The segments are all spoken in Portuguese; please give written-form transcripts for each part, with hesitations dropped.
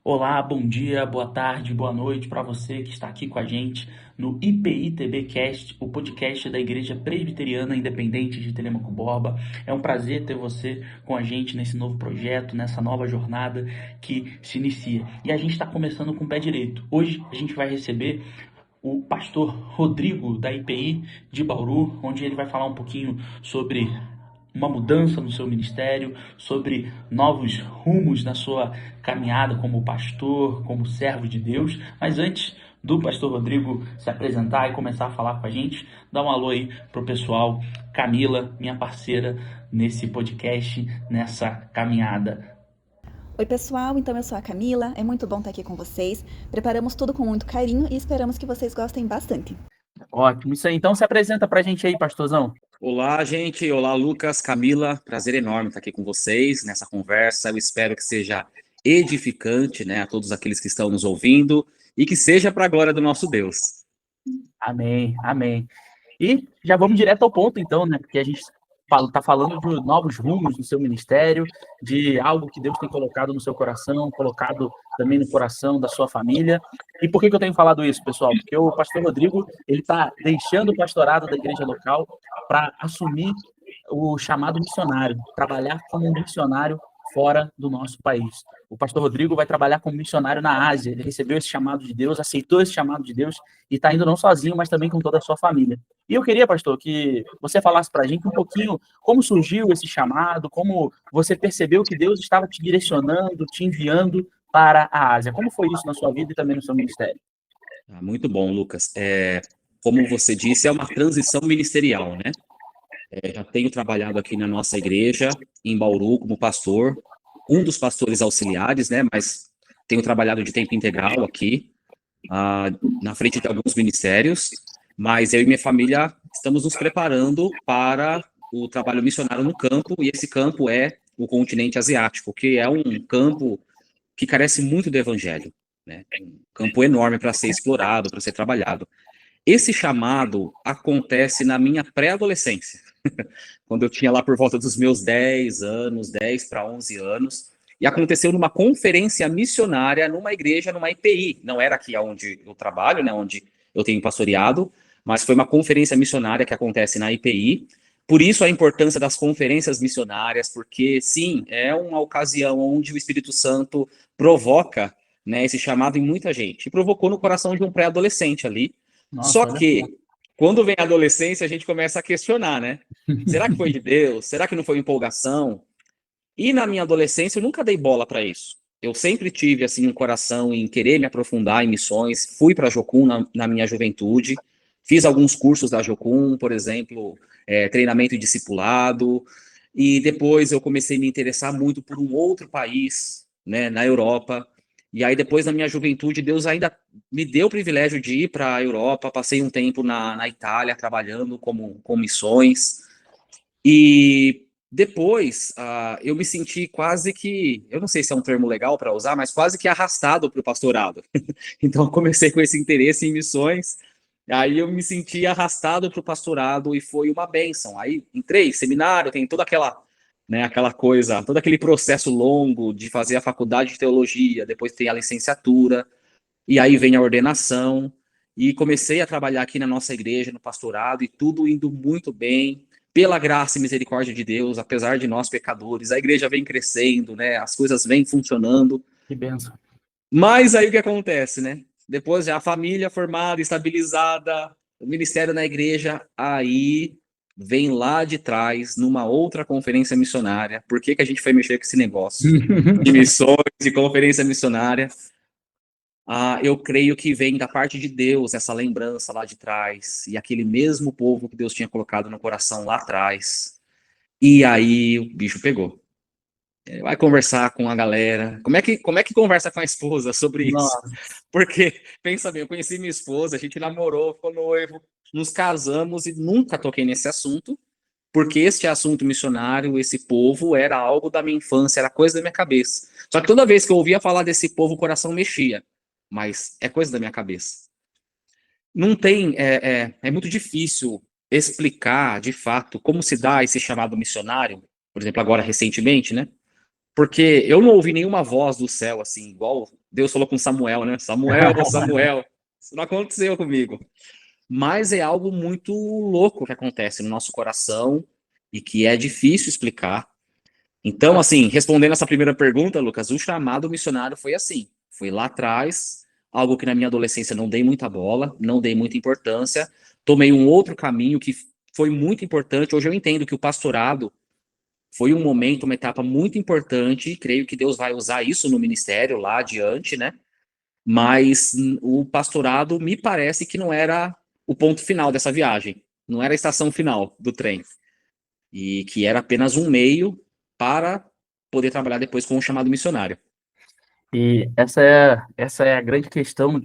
Olá, bom dia, boa tarde, boa noite para você que está aqui com a gente no IPI-TB Cast, o podcast da Igreja Presbiteriana Independente de Telêmaco Borba. É um prazer ter você com a gente nesse novo projeto, nessa nova jornada que se inicia. E a gente está começando com o pé direito. Hoje a gente vai receber o pastor Rodrigo da IPI de Bauru, onde ele vai falar um pouquinho sobre uma mudança no seu ministério, sobre novos rumos na sua caminhada como pastor, como servo de Deus. Mas antes do pastor Rodrigo se apresentar e começar a falar com a gente, dá um alô aí pro pessoal. Camila, minha parceira nesse podcast, nessa caminhada. Oi, pessoal, então eu sou a Camila, é muito bom estar aqui com vocês. Preparamos tudo com muito carinho e esperamos que vocês gostem bastante. Ótimo, isso aí. Então se apresenta pra gente aí, pastorzão. Olá, gente. Olá, Lucas, Camila. Prazer enorme estar aqui com vocês nessa conversa. Eu espero que seja edificante, né, a todos aqueles que estão nos ouvindo e que seja para a glória do nosso Deus. Amém, amém. E já vamos direto ao ponto, então, né? Porque a gente está falando de novos rumos no seu ministério, de algo que Deus tem colocado no seu coração, colocado também no coração da sua família. E por que que eu tenho falado isso, pessoal? Porque o pastor Rodrigo, ele está deixando o pastorado da igreja local para assumir o chamado missionário, trabalhar como um missionário fora do nosso país. O pastor Rodrigo vai trabalhar como missionário na Ásia. Ele recebeu esse chamado de Deus, aceitou esse chamado de Deus e está indo não sozinho, mas também com toda a sua família. E eu queria, pastor, que você falasse para a gente um pouquinho como surgiu esse chamado, como você percebeu que Deus estava te direcionando, te enviando para a Ásia. Como foi isso na sua vida e também no seu ministério? Muito bom, Lucas. Como você disse, é uma transição ministerial, né? Já tenho trabalhado aqui na nossa igreja, em Bauru, como pastor, um dos pastores auxiliares, né? Mas tenho trabalhado de tempo integral aqui, na frente de alguns ministérios, mas eu e minha família estamos nos preparando para o trabalho missionário no campo, e esse campo é o continente asiático, que é um campo que carece muito do evangelho, né? Um campo enorme para ser explorado, para ser trabalhado. Esse chamado acontece na minha pré-adolescência, quando eu tinha lá por volta dos meus 10 anos, 10 para 11 anos, e aconteceu numa conferência missionária numa igreja, numa IPI. Não era aqui onde eu trabalho, né, onde eu tenho pastoreado, mas foi uma conferência missionária que acontece na IPI. Por isso a importância das conferências missionárias, porque sim, é uma ocasião onde o Espírito Santo provoca, né, esse chamado em muita gente. E provocou no coração de um pré-adolescente ali. Nossa, Só olha só. que, quando vem a adolescência, a gente começa a questionar, né? Será que foi de Deus? Será que não foi empolgação? E na minha adolescência eu nunca dei bola para isso. Eu sempre tive assim um coração em querer me aprofundar em missões. Fui para a Jocum na minha juventude, fiz alguns cursos da Jocum, por exemplo, treinamento e discipulado. E depois eu comecei a me interessar muito por um outro país, né, na Europa. E aí depois na minha juventude Deus ainda me deu o privilégio de ir para a Europa. Passei um tempo na Itália trabalhando com missões. E depois, eu me senti quase que, eu não sei se é um termo legal para usar, mas quase que arrastado para o pastorado. Então, eu comecei com esse interesse em missões, aí eu me senti arrastado para o pastorado e foi uma bênção. Aí entrei, seminário, tem toda aquela, né, aquela coisa, todo aquele processo longo de fazer a faculdade de teologia, depois tem a licenciatura, e aí vem a ordenação, e comecei a trabalhar aqui na nossa igreja, no pastorado, e tudo indo muito bem, pela graça e misericórdia de Deus, apesar de nós pecadores, a igreja vem crescendo, né? As coisas vêm funcionando. Que benção. Mas aí o que acontece, né? Depois já a família formada, estabilizada, o ministério na igreja, aí vem lá de trás, numa outra conferência missionária. Por que que a gente foi mexer com esse negócio de missões, de conferência missionária? Eu creio que vem da parte de Deus essa lembrança lá de trás, e aquele mesmo povo que Deus tinha colocado no coração lá atrás. E aí o bicho pegou. Vai conversar com a galera. Como é que conversa com a esposa sobre isso? Nossa, Porque, pensa bem, eu conheci minha esposa, a gente namorou, ficou noivo, nos casamos e nunca toquei nesse assunto, porque este assunto missionário, esse povo, era algo da minha infância, era coisa da minha cabeça. Só que toda vez que eu ouvia falar desse povo, o coração mexia. Mas é coisa da minha cabeça. Não tem, é muito difícil explicar, de fato, como se dá esse chamado missionário, por exemplo, agora recentemente, né? Porque eu não ouvi nenhuma voz do céu, assim, igual Deus falou com Samuel, né? Samuel, Samuel. Isso não aconteceu comigo. Mas é algo muito louco que acontece no nosso coração e que é difícil explicar. Então, assim, respondendo essa primeira pergunta, Lucas, o chamado missionário foi assim. Foi lá atrás, algo que na minha adolescência não dei muita bola, não dei muita importância, tomei um outro caminho que foi muito importante. Hoje eu entendo que o pastorado foi um momento, uma etapa muito importante, creio que Deus vai usar isso no ministério lá adiante, né? Mas o pastorado me parece que não era o ponto final dessa viagem, não era a estação final do trem, e que era apenas um meio para poder trabalhar depois com o chamado missionário. E essa é a grande questão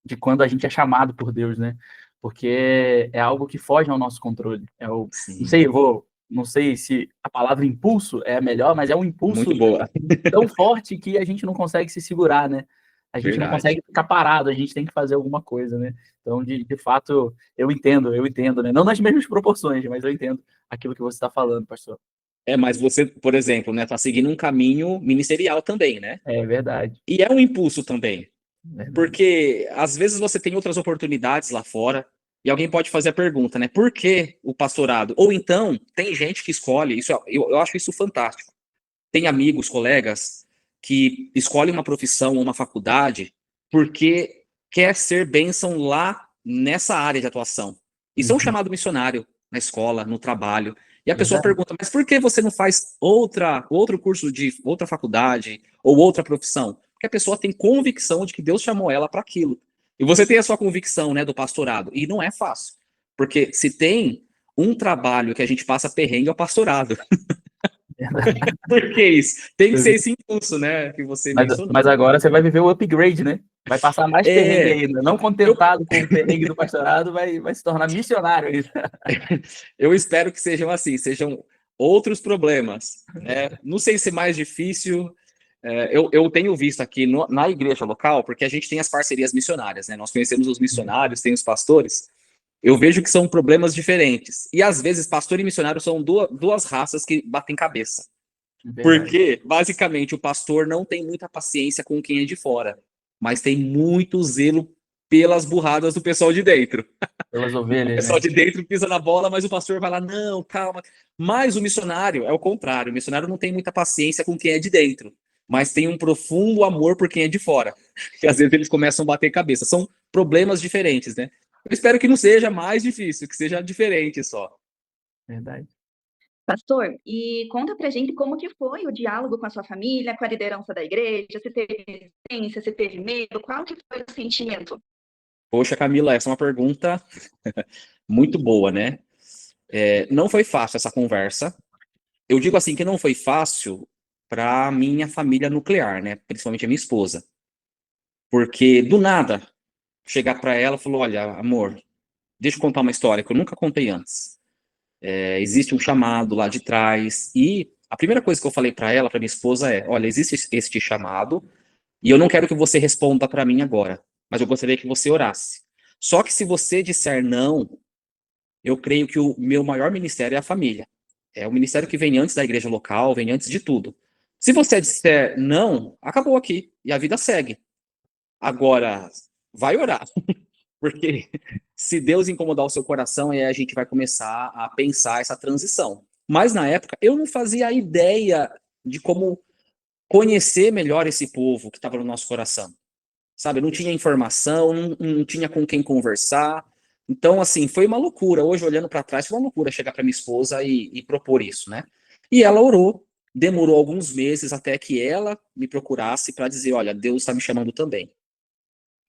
de quando a gente é chamado por Deus, né? Porque é algo que foge ao nosso controle. Sim, Não sei se a palavra impulso é a melhor, mas é um impulso muito boa, tão forte que a gente não consegue se segurar, né? A gente não verdade. consegue ficar parado, a gente tem que fazer alguma coisa, né? Então, de fato, eu entendo, né? Não nas mesmas proporções, mas eu entendo aquilo que você está falando, pastor. Mas você, por exemplo, né, tá seguindo um caminho ministerial também, né? É verdade, E é um impulso também, verdade. porque às vezes você tem outras oportunidades lá fora e alguém pode fazer a pergunta, né? Por que o pastorado? Ou então, tem gente que escolhe, eu acho isso fantástico. Tem amigos, colegas que escolhem uma profissão ou uma faculdade porque quer ser bênção lá nessa área de atuação. Isso é um Uhum, chamado missionário na escola, no trabalho. E a pessoa verdade. pergunta, mas por que você não faz outro curso de outra faculdade ou outra profissão? Porque a pessoa tem convicção de que Deus chamou ela para aquilo. E você tem a sua convicção, né, do pastorado. E não é fácil. Porque se tem um trabalho que a gente passa perrengue é o pastorado. Por que isso? Tem que ser esse impulso, né, que você mencionou. Mas agora você vai viver o upgrade, né? Vai passar mais perrengue É, ainda. Não eu, contentado com o perrengue do pastorado, vai se tornar missionário ainda. eu espero que sejam assim, sejam outros problemas, né? Não sei se mais difícil. Eu tenho visto aqui na igreja local, porque a gente tem as parcerias missionárias, né? Nós conhecemos os missionários, tem os pastores. Eu vejo que são problemas diferentes. E às vezes, pastor e missionário são duas raças que batem cabeça. Verdade. Porque, basicamente, o pastor não tem muita paciência com quem é de fora, mas tem muito zelo pelas burradas do pessoal de dentro. Pelas O ovelhas, pessoal né? de dentro pisa na bola, mas o pastor vai lá, não, calma. Mas o missionário é o contrário. O missionário não tem muita paciência com quem é de dentro, mas tem um profundo amor por quem é de fora. E às vezes eles começam a bater cabeça. São problemas diferentes, né? Eu espero que não seja mais difícil, que seja diferente só. Verdade. Pastor, e conta pra gente como que foi o diálogo com a sua família, com a liderança da igreja, se teve resistência, se teve medo, qual que foi o sentimento? Poxa, Camila, essa é uma pergunta muito boa, né? Não foi fácil essa conversa. Eu digo assim que não foi fácil para minha família nuclear, né? Principalmente a minha esposa. Porque do nada, chegar para ela e falar: olha, amor, deixa eu contar uma história que eu nunca contei antes. Existe um chamado lá de trás. E a primeira coisa que eu falei para ela, para minha esposa, é: olha, existe este chamado e eu não quero que você responda para mim agora, mas eu gostaria que você orasse. Só que se você disser não, eu creio que o meu maior ministério é a família. É o ministério que vem antes da igreja local, vem antes de tudo. Se você disser não, acabou aqui e a vida segue. Agora, vai orar, porque se Deus incomodar o seu coração, aí a gente vai começar a pensar essa transição. Mas na época, eu não fazia ideia de como conhecer melhor esse povo que estava no nosso coração. Sabe, eu não tinha informação, não tinha com quem conversar. Então, assim, foi uma loucura. Hoje, olhando para trás, foi uma loucura chegar para minha esposa e propor isso, né? E ela orou. Demorou alguns meses até que ela me procurasse para dizer: olha, Deus está me chamando também.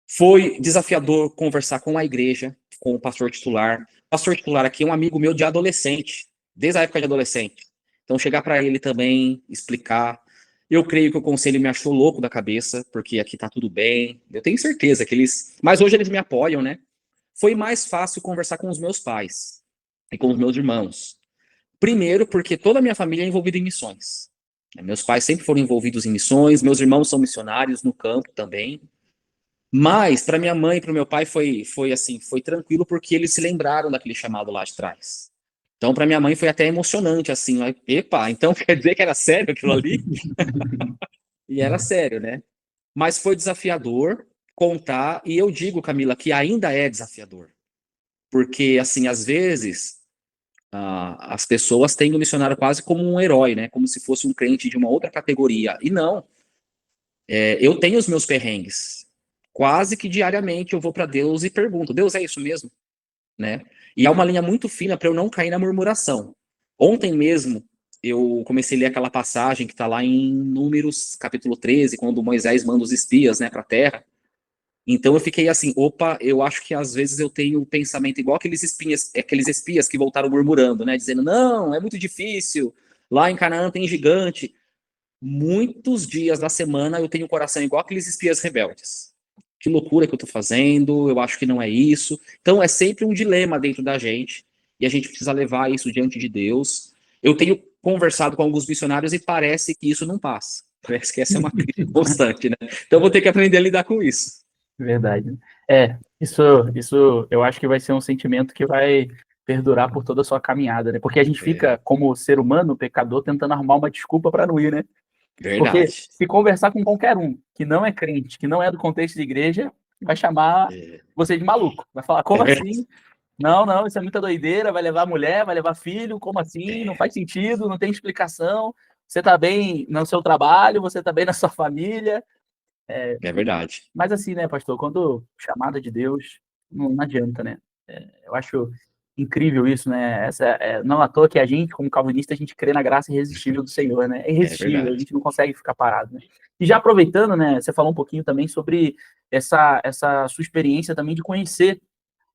Foi desafiador conversar com a igreja, com o pastor titular. O pastor titular aqui é um amigo meu de adolescente, desde a época de adolescente. Então, chegar para ele também, explicar. Eu creio que o conselho me achou louco da cabeça, porque aqui tá tudo bem. Eu tenho certeza que eles. Mas hoje eles me apoiam, né? Foi mais fácil conversar com os meus pais e com os meus irmãos. Primeiro, porque toda a minha família é envolvida em missões. Meus pais sempre foram envolvidos em missões, meus irmãos são missionários no campo também. Mas para minha mãe e para o meu pai foi assim, foi tranquilo porque eles se lembraram daquele chamado lá de trás. Então, para minha mãe foi até emocionante, assim, epa, então quer dizer que era sério aquilo ali? E era sério, né? Mas foi desafiador contar, e eu digo, Camila, que ainda é desafiador. Porque, assim, às vezes, as pessoas têm o missionário quase como um herói, né? Como se fosse um crente de uma outra categoria. E não, eu tenho os meus perrengues. Quase que diariamente eu vou para Deus e pergunto, Deus, é isso mesmo? Né? E há uma linha muito fina para eu não cair na murmuração. Ontem mesmo, eu comecei a ler aquela passagem que está lá em Números, capítulo 13, quando Moisés manda os espias, né, para a terra. Então eu fiquei assim, opa, eu acho que às vezes eu tenho um pensamento igual aqueles espias que voltaram murmurando, né, dizendo, não, é muito difícil, lá em Canaã tem gigante. Muitos dias da semana eu tenho o coração igual aqueles espias rebeldes. Que loucura que eu tô fazendo, eu acho que não é isso. Então é sempre um dilema dentro da gente, e a gente precisa levar isso diante de Deus. Eu tenho conversado com alguns missionários e parece que isso não passa. Parece que essa é uma crise constante, né? Então eu vou ter que aprender a lidar com isso. Verdade. Isso eu acho que vai ser um sentimento que vai perdurar por toda a sua caminhada, né? Porque a gente fica, como ser humano, pecador, tentando arrumar uma desculpa para não ir, né? Porque Verdade. se conversar com qualquer um que não é crente, que não é do contexto de igreja, vai chamar É, você de maluco. Vai falar, como é verdade. assim? Não, não, isso é muita doideira, vai levar mulher, vai levar filho, como assim? Não faz sentido, não tem explicação. Você tá bem no seu trabalho, você tá bem na sua família. É verdade. Mas assim, né, pastor, quando chamada de Deus, não adianta, né? Eu acho incrível isso, né? Não à toa que a gente, como calvinista, a gente crê na graça irresistível do Senhor, né? É É irresistível, a verdade. gente não consegue ficar parado, né? E já aproveitando, né, você falou um pouquinho também sobre essa sua experiência também de conhecer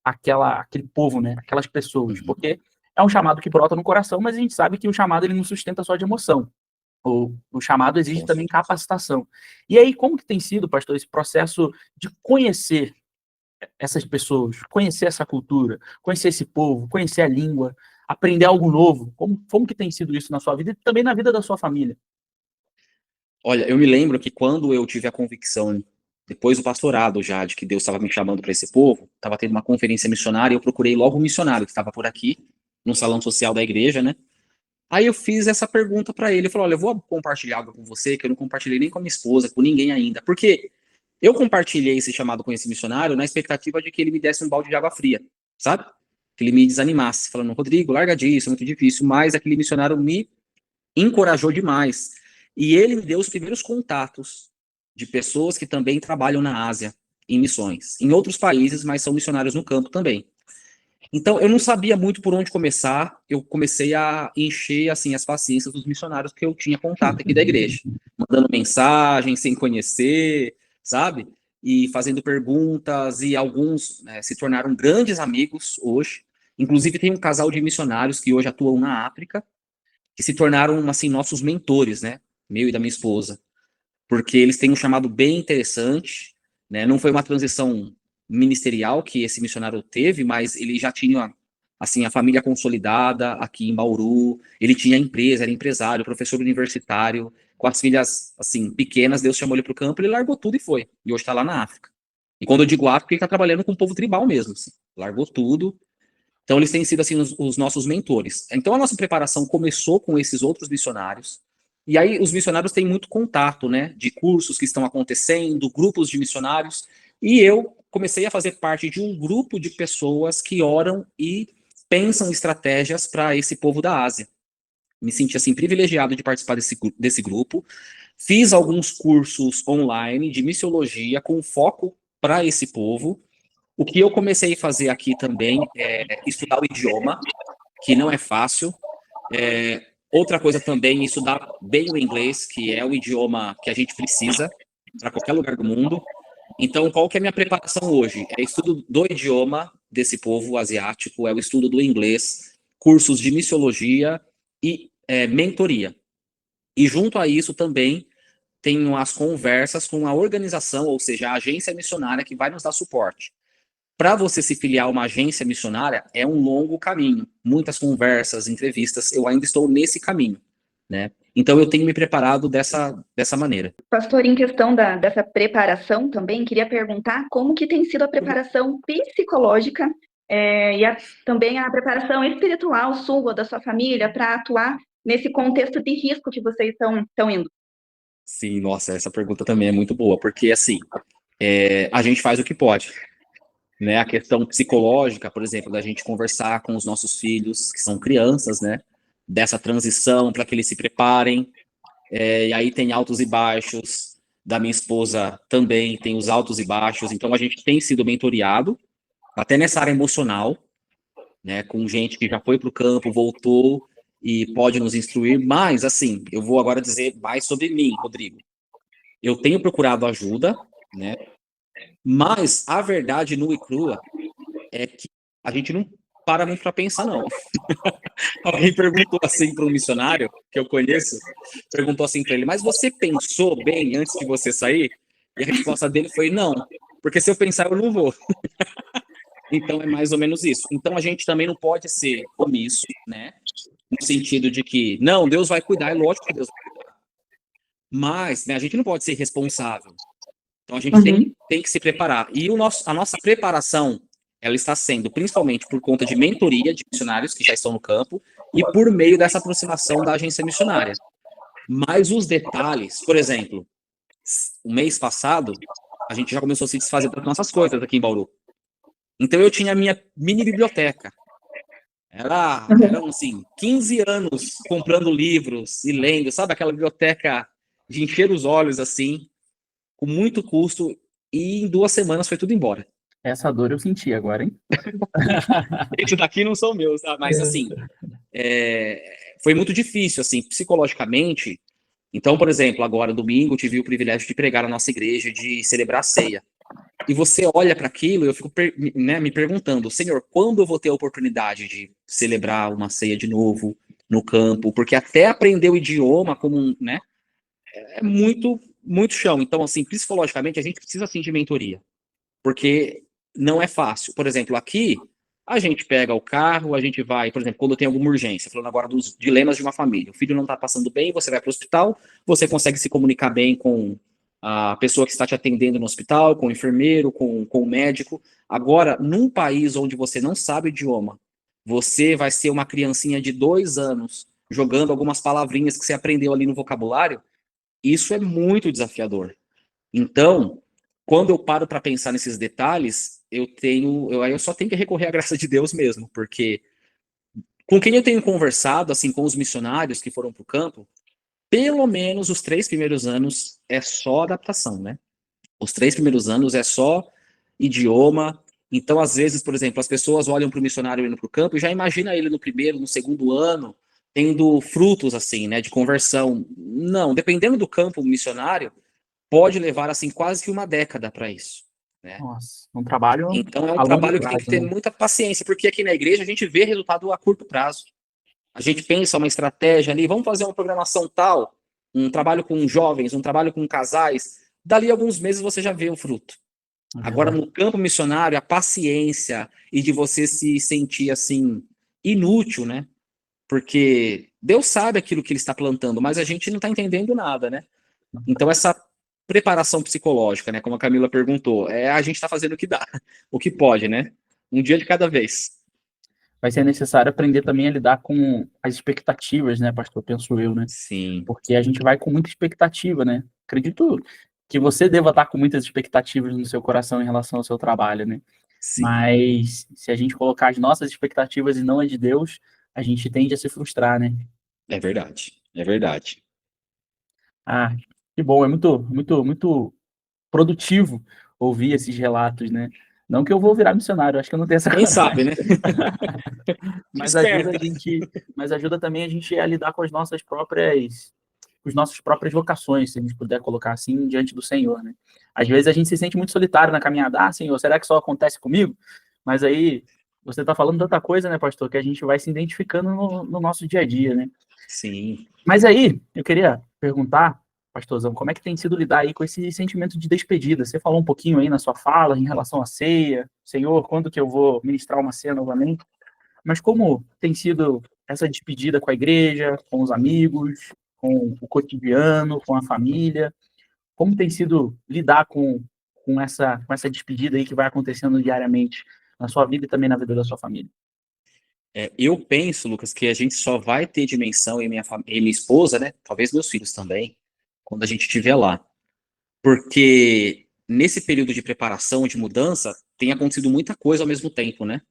aquele povo, né? Aquelas pessoas, Uhum. porque é um chamado que brota no coração, mas a gente sabe que o chamado ele não sustenta só de emoção. O chamado exige Com também certeza. capacitação. E aí, como que tem sido, pastor, esse processo de conhecer essas pessoas, conhecer essa cultura, conhecer esse povo, conhecer a língua, aprender algo novo? Como que tem sido isso na sua vida e também na vida da sua família? Olha, eu me lembro que quando eu tive a convicção, depois do pastorado já, de que Deus estava me chamando para esse povo, estava tendo uma conferência missionária e eu procurei logo um missionário que estava por aqui, no salão social da igreja, né? Aí eu fiz essa pergunta para ele, eu falei, olha, eu vou compartilhar algo com você que eu não compartilhei nem com a minha esposa, com ninguém ainda, porque eu compartilhei esse chamado com esse missionário na expectativa de que ele me desse um balde de água fria, sabe? Que ele me desanimasse, falando, Rodrigo, larga disso, é muito difícil, mas aquele missionário me encorajou demais. E ele me deu os primeiros contatos de pessoas que também trabalham na Ásia, em missões, em outros países, mas são missionários no campo também. Então, eu não sabia muito por onde começar, eu comecei a encher, assim, as paciências dos missionários que eu tinha contato aqui da igreja, mandando mensagem, sem conhecer, sabe? E fazendo perguntas, e alguns se tornaram grandes amigos hoje. Inclusive, tem um casal de missionários que hoje atuam na África, que se tornaram, assim, nossos mentores, né? Meu e da minha esposa. Porque eles têm um chamado bem interessante, né? Não foi uma transição ministerial que esse missionário teve, mas ele já tinha, assim, a família consolidada aqui em Bauru, ele tinha empresa, era empresário, professor universitário, com as filhas, assim, pequenas, Deus chamou ele para o campo, ele largou tudo e foi. E hoje está lá na África. E quando eu digo África, ele está trabalhando com o povo tribal mesmo, assim. Largou tudo. Então, eles têm sido, assim, os nossos mentores. Então, a nossa preparação começou com esses outros missionários. E aí, os missionários têm muito contato, né? De cursos que estão acontecendo, grupos de missionários. E eu comecei a fazer parte de um grupo de pessoas que oram e pensam estratégias para esse povo da Ásia. Me senti, assim, privilegiado de participar desse grupo. Fiz alguns cursos online de missiologia com foco para esse povo. O que eu comecei a fazer aqui também é estudar o idioma, que não é fácil. Outra coisa também, estudar bem o inglês, que é o idioma que a gente precisa para qualquer lugar do mundo. Então, qual que é a minha preparação hoje? É estudo do idioma desse povo asiático, é o estudo do inglês, cursos de missiologia e mentoria. E junto a isso também tenho as conversas com a organização, ou seja, a agência missionária que vai nos dar suporte. Para você se filiar a uma agência missionária, é um longo caminho. Muitas conversas, entrevistas, eu ainda estou nesse caminho, né? Então, eu tenho me preparado dessa maneira. Pastor, em questão dessa preparação também, queria perguntar como que tem sido a preparação psicológica Também a preparação espiritual sua, da sua família, para atuar nesse contexto de risco que vocês estão indo? Sim, nossa, essa pergunta também é muito boa, porque assim, a gente faz o que pode, né? A questão psicológica, por exemplo, da gente conversar com os nossos filhos, que são crianças, né? Dessa transição para que eles se preparem. E aí tem altos e baixos, da minha esposa também tem os altos e baixos, então a gente tem sido mentoreado, até nessa área emocional, né? Com gente que já foi para o campo, voltou e pode nos instruir, mas assim, eu vou agora dizer mais sobre mim, Rodrigo. Eu tenho procurado ajuda, né? Mas a verdade nua e crua é que a gente não para muito para pensar, não. Alguém perguntou assim para um missionário que eu conheço, perguntou assim para ele, mas você pensou bem antes de você sair? E a resposta dele foi, não, porque se eu pensar eu não vou. Então é mais ou menos isso. Então a gente também não pode ser omisso, né? No sentido de que, não, Deus vai cuidar, é lógico que Deus vai cuidar. Mas, né, a gente não pode ser responsável. Então a gente tem que se preparar. E a nossa preparação, ela está sendo principalmente por conta de mentoria de missionários que já estão no campo e por meio dessa aproximação da agência missionária. Mas os detalhes, por exemplo, o mês passado, a gente já começou a se desfazer das nossas coisas aqui em Bauru. Então eu tinha a minha mini biblioteca. Eram assim, 15 anos comprando livros e lendo, sabe? Aquela biblioteca de encher os olhos, assim, com muito custo, e em 2 semanas foi tudo embora. Essa dor eu senti agora, hein? Esse daqui não são meus, tá? Mas assim, foi muito difícil, assim, psicologicamente. Então, por exemplo, agora, domingo, eu tive o privilégio de pregar na nossa igreja, de celebrar a ceia. E você olha para aquilo, eu fico me perguntando, Senhor, quando eu vou ter a oportunidade de celebrar uma ceia de novo no campo? Porque até aprender o idioma como, né, é muito, muito chão. Então, assim, psicologicamente, a gente precisa, assim, de mentoria. Porque não é fácil. Por exemplo, aqui, a gente pega o carro, a gente vai, por exemplo, quando tem alguma urgência, falando agora dos dilemas de uma família. O filho não está passando bem, você vai para o hospital, você consegue se comunicar bem com a pessoa que está te atendendo no hospital, com o enfermeiro, com o médico. Agora, num país onde você não sabe o idioma, você vai ser uma criancinha de 2 anos jogando algumas palavrinhas que você aprendeu ali no vocabulário, isso é muito desafiador. Então, quando eu paro para pensar nesses detalhes, eu só tenho que recorrer à graça de Deus mesmo, porque com quem eu tenho conversado, assim, com os missionários que foram para o campo, pelo menos os 3 primeiros anos é só adaptação, né? Os 3 primeiros anos é só idioma. Então, às vezes, por exemplo, as pessoas olham para o missionário indo para o campo e já imagina ele no primeiro, no segundo ano, tendo frutos, assim, né, de conversão. Não, dependendo do campo missionário, pode levar, assim, quase que uma década para isso, né? Nossa, um trabalho Então, é um a longo trabalho que tem que prazo, ter né? muita paciência, porque aqui na igreja a gente vê resultado a curto prazo. A gente pensa uma estratégia ali, vamos fazer uma programação tal, um trabalho com jovens, um trabalho com casais, dali a alguns meses você já vê o fruto. É Agora, verdade. no campo missionário, a paciência e de você se sentir, assim, inútil, né? Porque Deus sabe aquilo que ele está plantando, mas a gente não está entendendo nada, né? Então, essa preparação psicológica, né? Como a Camila perguntou, a gente está fazendo o que dá, o que pode, né? Um dia de cada vez. Vai ser necessário aprender também a lidar com as expectativas, né, pastor? Penso eu, né? Sim, Porque a gente vai com muita expectativa, né? Acredito que você deva estar com muitas expectativas no seu coração em relação ao seu trabalho, né? sim. Mas se a gente colocar as nossas expectativas e não as de Deus, a gente tende a se frustrar, né? É verdade, é verdade. Ah, que bom, é muito produtivo ouvir esses relatos, né? Não que eu vou virar missionário, acho que eu não tenho essa Quem coragem, sabe, né? mas ajuda Desperta. a gente, mas ajuda também a gente a lidar com as nossas próprias vocações, se a gente puder colocar assim, diante do Senhor, né? Às vezes a gente se sente muito solitário na caminhada. Ah, Senhor, será que só acontece comigo? Mas aí você está falando tanta coisa, né, pastor, que a gente vai se identificando no nosso dia a dia, né? Sim. Mas aí, eu queria perguntar, pastorzão, como é que tem sido lidar aí com esse sentimento de despedida? Você falou um pouquinho aí na sua fala em relação à ceia. Senhor, quando que eu vou ministrar uma ceia novamente? Mas como tem sido essa despedida com a igreja, com os amigos, com o cotidiano, com a família? Como tem sido lidar com essa despedida aí que vai acontecendo diariamente? na sua vida e também na vida da sua família? Eu penso, Lucas, que a gente só vai ter dimensão, e minha esposa, né? Talvez meus filhos também, quando a gente estiver lá. Porque nesse período de preparação, de mudança, tem acontecido muita coisa ao mesmo tempo, né?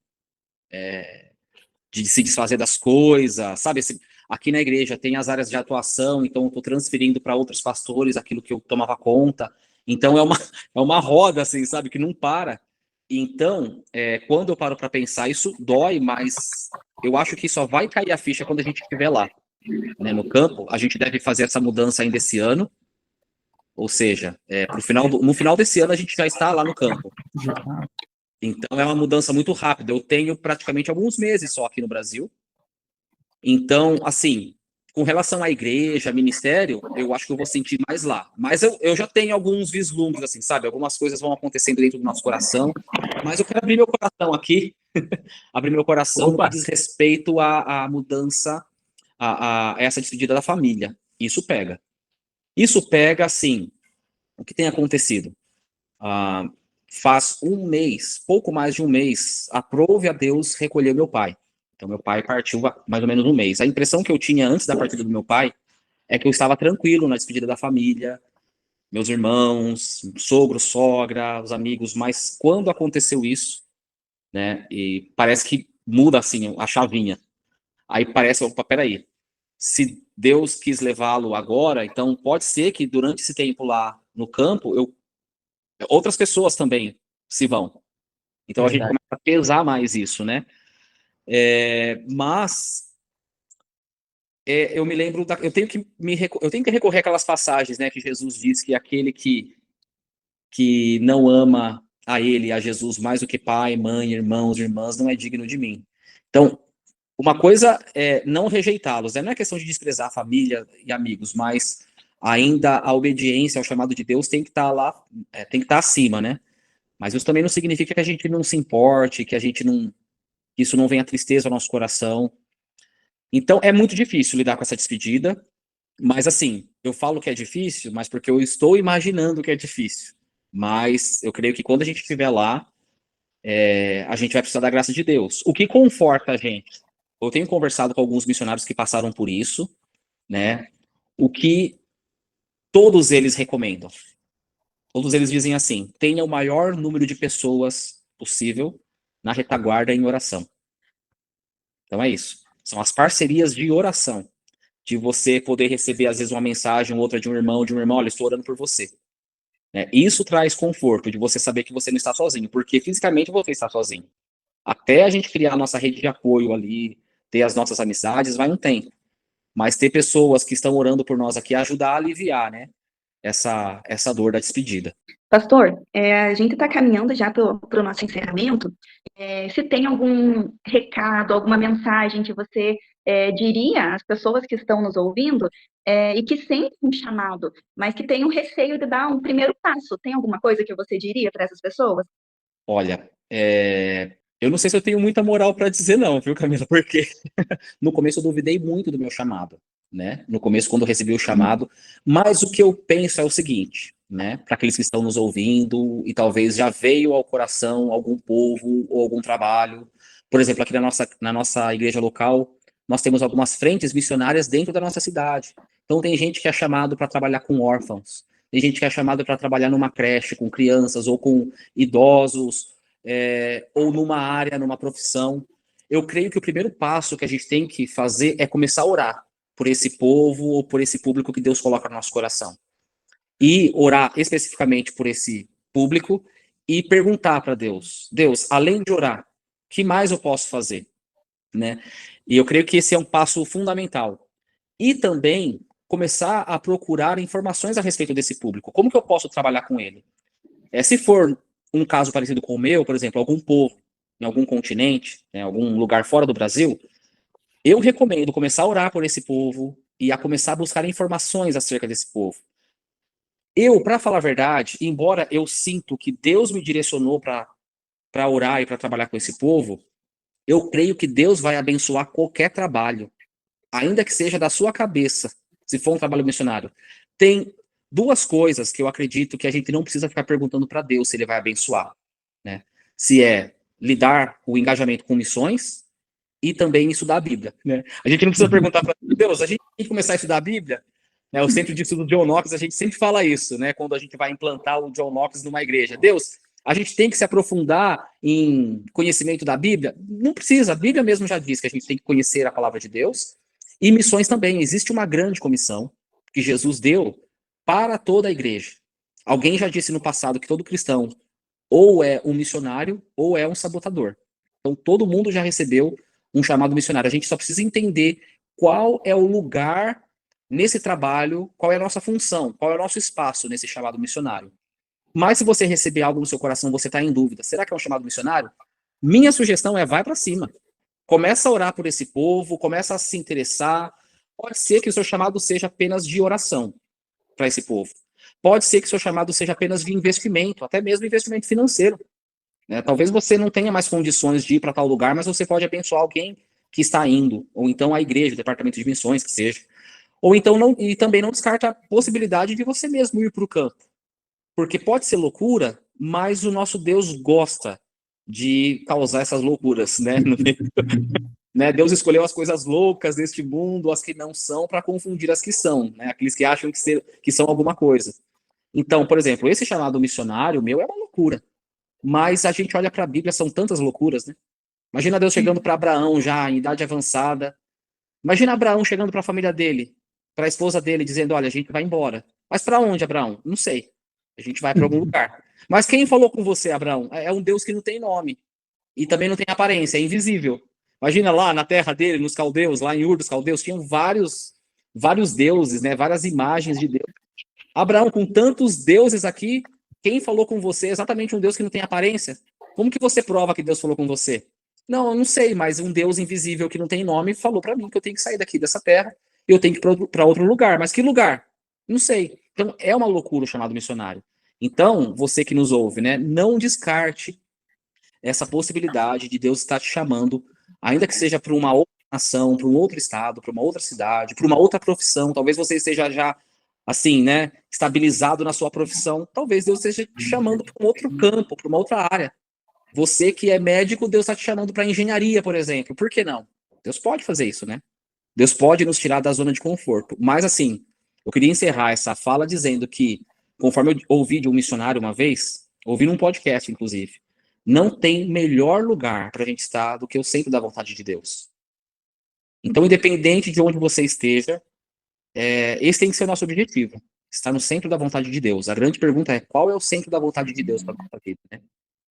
De se desfazer das coisas, sabe? Aqui na igreja tem as áreas de atuação, então eu estou transferindo para outros pastores aquilo que eu tomava conta. Então é uma roda, assim, sabe? Que não para. Então, quando eu paro para pensar, isso dói, mas eu acho que só vai cair a ficha quando a gente estiver lá, né, no campo. A gente deve fazer essa mudança ainda esse ano, ou seja, no final desse ano a gente já está lá no campo. Então é uma mudança muito rápida. Eu tenho praticamente alguns meses só aqui no Brasil. Então, assim, com relação à igreja, ministério, eu acho que eu vou sentir mais lá. Mas eu já tenho alguns vislumbres, assim, sabe? Algumas coisas vão acontecendo dentro do nosso coração. Mas eu quero abrir meu coração aqui, abrir meu coração no que diz respeito à mudança, a essa despedida da família. Isso pega. Isso pega, assim, o que tem acontecido? Faz um mês, pouco mais de um mês, aprove a Deus recolher meu pai. Então, meu pai partiu há mais ou menos um mês. A impressão que eu tinha antes da partida do meu pai é que eu estava tranquilo na despedida da família, meus irmãos, sogro, sogra, os amigos, mas quando aconteceu isso, né, e parece que muda, assim, a chavinha. Aí parece, opa, peraí, se Deus quis levá-lo agora, então pode ser que durante esse tempo lá no campo, outras pessoas também se vão. Então a gente começa a pesar mais isso, né? Mas eu me lembro eu tenho que recorrer àquelas passagens, né, que Jesus diz que aquele que não ama a ele, a Jesus, mais do que pai, mãe, irmãos, irmãs, não é digno de mim. Então, uma coisa é não rejeitá-los, né? Não é questão de desprezar a família e amigos, mas ainda a obediência ao chamado de Deus tem que estar lá, tem que estar acima, né? Mas isso também não significa que a gente não se importe, que isso não venha tristeza ao nosso coração. Então, é muito difícil lidar com essa despedida, mas assim, eu falo que é difícil, mas porque eu estou imaginando que é difícil. Mas eu creio que quando a gente estiver lá, a gente vai precisar da graça de Deus. O que conforta a gente? Eu tenho conversado com alguns missionários que passaram por isso, né? O que todos eles recomendam. Todos eles dizem assim: tenha o maior número de pessoas possível na retaguarda em oração. Então é isso. São as parcerias de oração. De você poder receber, às vezes, uma mensagem, outra de um irmão, olha, estou orando por você. Isso traz conforto, de você saber que você não está sozinho, porque fisicamente você está sozinho. Até a gente criar a nossa rede de apoio ali, ter as nossas amizades, vai um tempo. Mas ter pessoas que estão orando por nós aqui ajudar a aliviar, né, essa dor da despedida. Pastor, a gente está caminhando já para o nosso encerramento. Se tem algum recado, alguma mensagem que você diria às pessoas que estão nos ouvindo e que sentem um chamado, mas que têm um receio de dar um primeiro passo, tem alguma coisa que você diria para essas pessoas? Olha, eu não sei se eu tenho muita moral para dizer não, viu, Camila? Porque no começo eu duvidei muito do meu chamado, né? No começo, quando eu recebi o chamado, mas o que eu penso é o seguinte, né? Para aqueles que estão nos ouvindo e talvez já veio ao coração algum povo ou algum trabalho. Por exemplo, aqui na nossa igreja local, nós temos algumas frentes missionárias dentro da nossa cidade. Então tem gente que é chamado para trabalhar com órfãos, tem gente que é chamado para trabalhar numa creche com crianças ou com idosos, ou numa área, numa profissão. Eu creio que o primeiro passo que a gente tem que fazer é começar a orar por esse povo ou por esse público que Deus coloca no nosso coração. E orar especificamente por esse público e perguntar para Deus, além de orar, o que mais eu posso fazer? Né? E eu creio que esse é um passo fundamental. E também começar a procurar informações a respeito desse público. Como que eu posso trabalhar com ele? Se for um caso parecido com o meu, por exemplo, algum povo em algum continente, né, algum lugar fora do Brasil, eu recomendo começar a orar por esse povo e a começar a buscar informações acerca desse povo. Para falar a verdade, embora eu sinto que Deus me direcionou para orar e para trabalhar com esse povo, eu creio que Deus vai abençoar qualquer trabalho, ainda que seja da sua cabeça, se for um trabalho missionário. Tem duas coisas que eu acredito que a gente não precisa ficar perguntando para Deus se ele vai abençoar, né? Se é lidar o engajamento com missões e também estudar a Bíblia, né? A gente não precisa perguntar para Deus, a gente tem que começar a estudar a Bíblia, né? O Centro de Estudo John Knox, a gente sempre fala isso, né? Quando a gente vai implantar o John Knox numa igreja. Deus, a gente tem que se aprofundar em conhecimento da Bíblia? Não precisa, a Bíblia mesmo já diz que a gente tem que conhecer a palavra de Deus, e missões também. Existe uma grande comissão que Jesus deu para toda a igreja. Alguém já disse no passado que todo cristão ou é um missionário ou é um sabotador. Então todo mundo já recebeu um chamado missionário. A gente só precisa entender qual é o lugar nesse trabalho, qual é a nossa função, qual é o nosso espaço nesse chamado missionário. Mas se você receber algo no seu coração, você está em dúvida, será que é um chamado missionário? Minha sugestão é, vai para cima. Começa a orar por esse povo, começa a se interessar. Pode ser que o seu chamado seja apenas de oração para esse povo. Pode ser que o seu chamado seja apenas de investimento, até mesmo investimento financeiro, né? Talvez você não tenha mais condições de ir para tal lugar, mas você pode abençoar alguém que está indo, ou então a igreja, o departamento de missões, que seja. Ou então, e também não descarta a possibilidade de você mesmo ir para o campo. Porque pode ser loucura, mas o nosso Deus gosta de causar essas loucuras, né? Né? Deus escolheu as coisas loucas deste mundo, as que não são, para confundir as que são, né? Aqueles que acham que são alguma coisa. Então, por exemplo, esse chamado missionário meu é uma loucura. Mas a gente olha para a Bíblia, são tantas loucuras, né? Imagina Deus chegando para Abraão já em idade avançada. Imagina Abraão chegando para a família dele, para a esposa dele, dizendo: olha, a gente vai embora. Mas para onde, Abraão? Não sei. A gente vai para algum lugar. Mas quem falou com você, Abraão? É um Deus que não tem nome. E também não tem aparência, é invisível. Imagina lá na terra dele, nos caldeus, lá em Ur dos Caldeus, tinham vários deuses, né? Várias imagens de Deus. Abraão, com tantos deuses aqui, quem falou com você é exatamente um Deus que não tem aparência? Como que você prova que Deus falou com você? Não, eu não sei, mas um Deus invisível que não tem nome falou para mim que eu tenho que sair daqui dessa terra e eu tenho que ir para outro lugar. Mas que lugar? Não sei. Então, é uma loucura o chamado missionário. Então, você que nos ouve, né, não descarte essa possibilidade de Deus estar te chamando, ainda que seja para uma outra nação, para um outro estado, para uma outra cidade, para uma outra profissão. Talvez você esteja já, assim, né, estabilizado na sua profissão. Talvez Deus esteja te chamando para um outro campo, para uma outra área. Você que é médico, Deus está te chamando para engenharia, por exemplo. Por que não? Deus pode fazer isso, né? Deus pode nos tirar da zona de conforto. Mas, assim, eu queria encerrar essa fala dizendo que, conforme eu ouvi de um missionário uma vez, ouvi num podcast, inclusive, não tem melhor lugar para a gente estar do que o centro da vontade de Deus. Então, independente de onde você esteja, esse tem que ser o nosso objetivo, estar no centro da vontade de Deus. A grande pergunta é, qual é o centro da vontade de Deus para a nossa vida, né?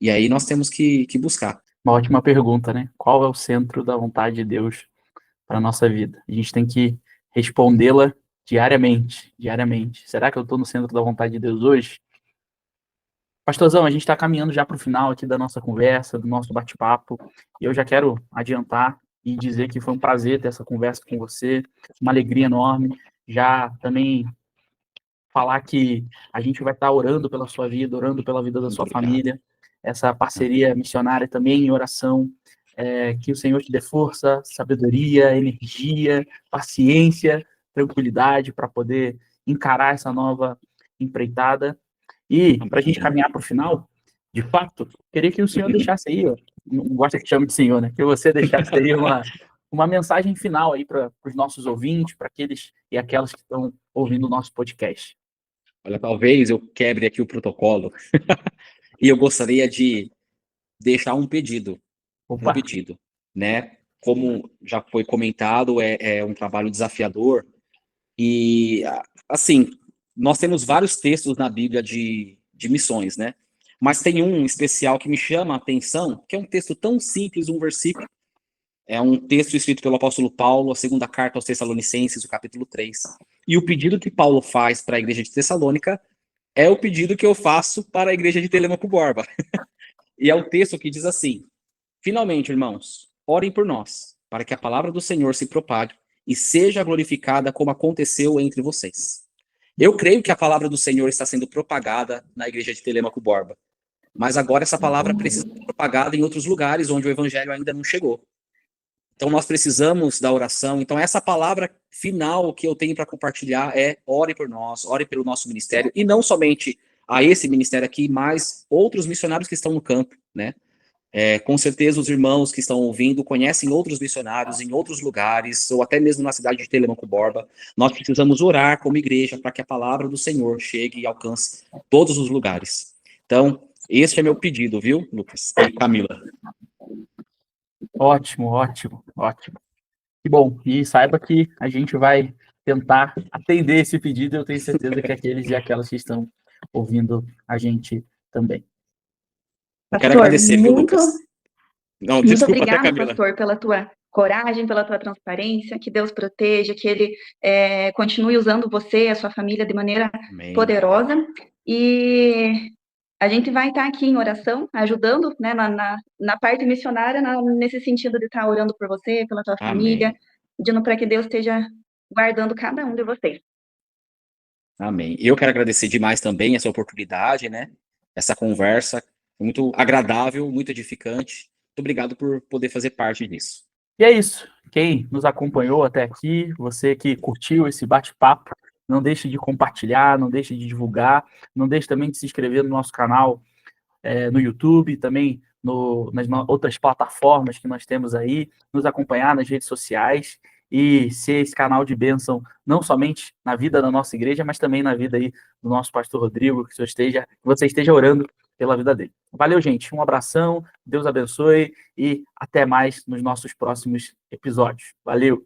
E aí nós temos que buscar. Uma ótima pergunta, né? Qual é o centro da vontade de Deus para a nossa vida? A gente tem que respondê-la diariamente. Será que eu estou no centro da vontade de Deus hoje? Pastorzão, a gente está caminhando já para o final aqui da nossa conversa, do nosso bate-papo, e eu já quero adiantar e dizer que foi um prazer ter essa conversa com você, uma alegria enorme. Já também falar que a gente vai estar orando pela sua vida, orando pela vida da sua família, essa parceria missionária também em oração, que o Senhor te dê força, sabedoria, energia, paciência, tranquilidade para poder encarar essa nova empreitada. E, para a gente caminhar para o final, de fato, queria que o senhor deixasse aí, ó, não gosta que chame de senhor, né? Que você deixasse aí uma mensagem final aí para os nossos ouvintes, para aqueles e aquelas que estão ouvindo o nosso podcast. Olha, talvez eu quebre aqui o protocolo e eu gostaria de deixar um pedido. Opa. Um pedido, né? Como já foi comentado, é um trabalho desafiador e, assim, nós temos vários textos na Bíblia de missões, né? Mas tem um especial que me chama a atenção, que é um texto tão simples, um versículo. É um texto escrito pelo apóstolo Paulo, a segunda carta aos Tessalonicenses, o capítulo 3. E o pedido que Paulo faz para a igreja de Tessalônica é o pedido que eu faço para a igreja de Telêmaco Borba. E é o texto que diz assim: finalmente, irmãos, orem por nós, para que a palavra do Senhor se propague e seja glorificada como aconteceu entre vocês. Eu creio que a palavra do Senhor está sendo propagada na igreja de Telêmaco Borba, mas agora essa palavra precisa ser propagada em outros lugares onde o evangelho ainda não chegou. Então nós precisamos da oração. Então essa palavra final que eu tenho para compartilhar é: ore por nós, ore pelo nosso ministério, e não somente a esse ministério aqui, mas outros missionários que estão no campo, né? Com certeza os irmãos que estão ouvindo conhecem outros missionários em outros lugares, ou até mesmo na cidade de Telemaco Borba. Nós precisamos orar como igreja para que a palavra do Senhor chegue e alcance todos os lugares. Então, este é meu pedido, viu, Lucas e Camila? Ótimo, ótimo, ótimo. Que bom. E saiba que a gente vai tentar atender esse pedido. Eu tenho certeza que aqueles e aquelas que estão ouvindo a gente também. Quero agradecer, viu, Lucas? Não, muito desculpa, até obrigada, Camila. pastor, pela tua coragem, pela tua transparência. Que Deus proteja, que Ele continue usando você e a sua família de maneira Amém. poderosa. E a gente vai estar aqui em oração, ajudando, né, na parte missionária, nesse sentido de estar orando por você, pela tua família, Amém. pedindo para que Deus esteja guardando cada um de vocês. Amém. Eu quero agradecer demais também essa oportunidade, né? Essa conversa muito agradável, muito edificante. Muito obrigado por poder fazer parte disso. E é isso. Quem nos acompanhou até aqui, você que curtiu esse bate-papo, não deixe de compartilhar, não deixe de divulgar, não deixe também de se inscrever no nosso canal no YouTube, também nas outras plataformas que nós temos aí, nos acompanhar nas redes sociais e ser esse canal de bênção, não somente na vida da nossa igreja, mas também na vida aí do nosso pastor Rodrigo, que você esteja orando pela vida dele. Valeu, gente. Um abração, Deus abençoe e até mais nos nossos próximos episódios. Valeu!